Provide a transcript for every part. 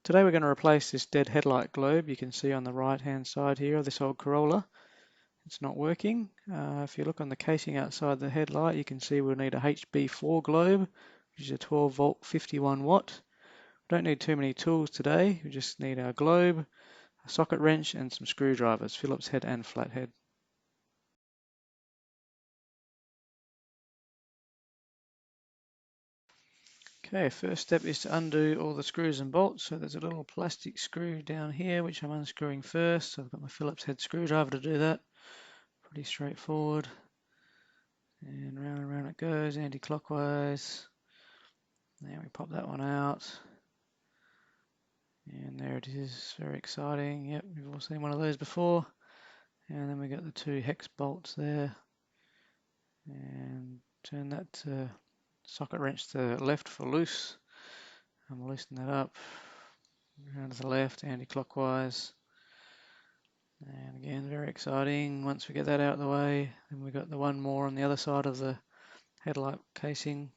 Today we're going to replace this dead headlight globe you can see on the right hand side here of this old Corolla. It's not working. If you look on the casing outside the headlight, you can see we'll need a HB4 globe, which is a 12 volt 51 watt. We don't need too many tools today. We just need our globe, a socket wrench and some screwdrivers, Phillips head and flathead. Okay, first step is to undo all the screws and bolts. So there's a little plastic screw down here which I'm unscrewing first. So I've got my Phillips head screwdriver to do that. Pretty straightforward. And round it goes, anti-clockwise. Now we pop that one out. And there it is, very exciting. Yep, we've all seen one of those before. And then we got the two hex bolts there. And turn that socket wrench to the left for loose. I'm loosening that up. Round to the left, anti-clockwise. And again, very exciting. Once we get that out of the way, then we've got the one more on the other side of the headlight casing.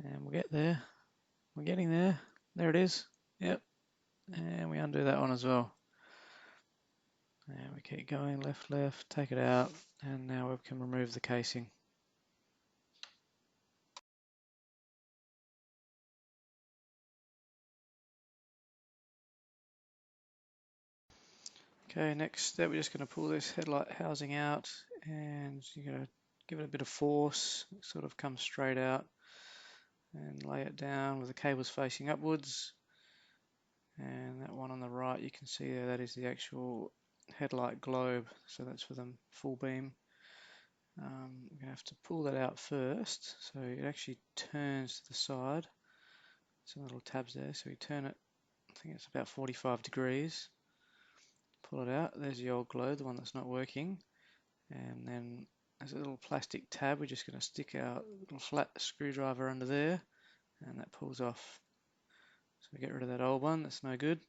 And we'll get there. We're getting there. There it is. Yep. And we undo that one as well. And we keep going, left, take it out, and now we can remove the casing. Okay, next step, we're just going to pull this headlight housing out, and you're going to give it a bit of force, sort of come straight out, and lay it down with the cables facing upwards. And that one on the right, you can see there, that is the actual headlight globe, so that's for the full beam. We're going to have to pull that out first, so it actually turns to the side. Some little tabs there, so we turn it, I think it's about 45 degrees. Pull it out, there's the old globe, the one that's not working. And then there's a little plastic tab, we're just going to stick our little flat screwdriver under there, and that pulls off. So we get rid of that old one, that's no good.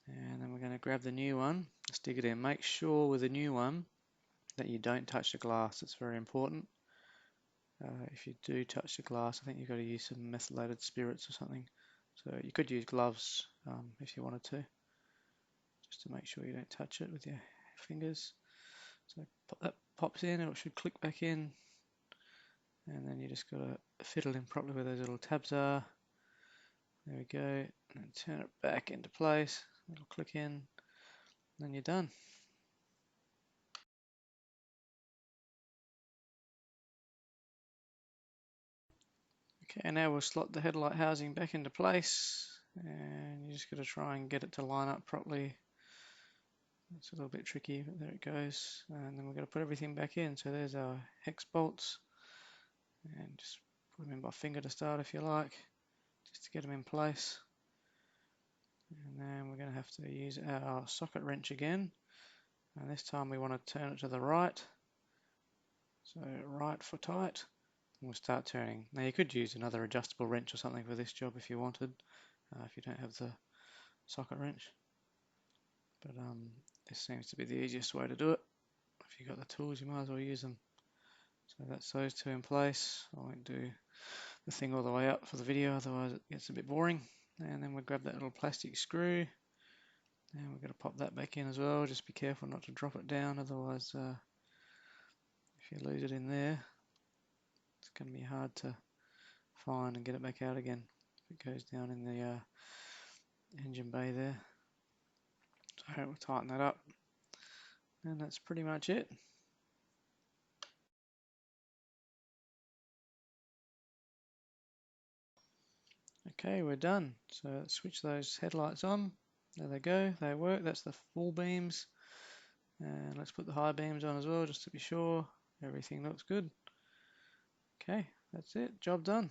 And then we're going to grab the new one, stick it in. Make sure with the new one that you don't touch the glass, it's very important. If you do touch the glass, I think you've got to use some methylated spirits or something. So you could use gloves if you wanted to, just to make sure you don't touch it with your fingers. So that pops in, it should click back in, and then you just got to fiddle in properly where those little tabs are. There we go, and turn it back into place. It'll click in, and then you're done. Okay, now we'll slot the headlight housing back into place, and you just got to try and get it to line up properly. It's a little bit tricky, but there it goes. And then we're going to put everything back in. So there's our hex bolts, and just put them in by finger to start if you like, just to get them in place. And then we're going to have to use our socket wrench again, and this time we want to turn it to the right. So right for tight, and we'll start turning. Now you could use another adjustable wrench or something for this job if you wanted, if you don't have the socket wrench. But this seems to be the easiest way to do it. If you've got the tools, you might as well use them. So that's those two in place. I won't do the thing all the way up for the video, otherwise it gets a bit boring. And then we'll grab that little plastic screw, and we're going to pop that back in as well. Just be careful not to drop it down, otherwise if you lose it in there, it's going to be hard to find and get it back out again if it goes down in the engine bay there. So we'll tighten that up, and that's pretty much it. Okay, we're done. So let's switch those headlights on. There they go, they work. That's the full beams. And let's put the high beams on as well, just to be sure everything looks good. Okay, that's it, job done.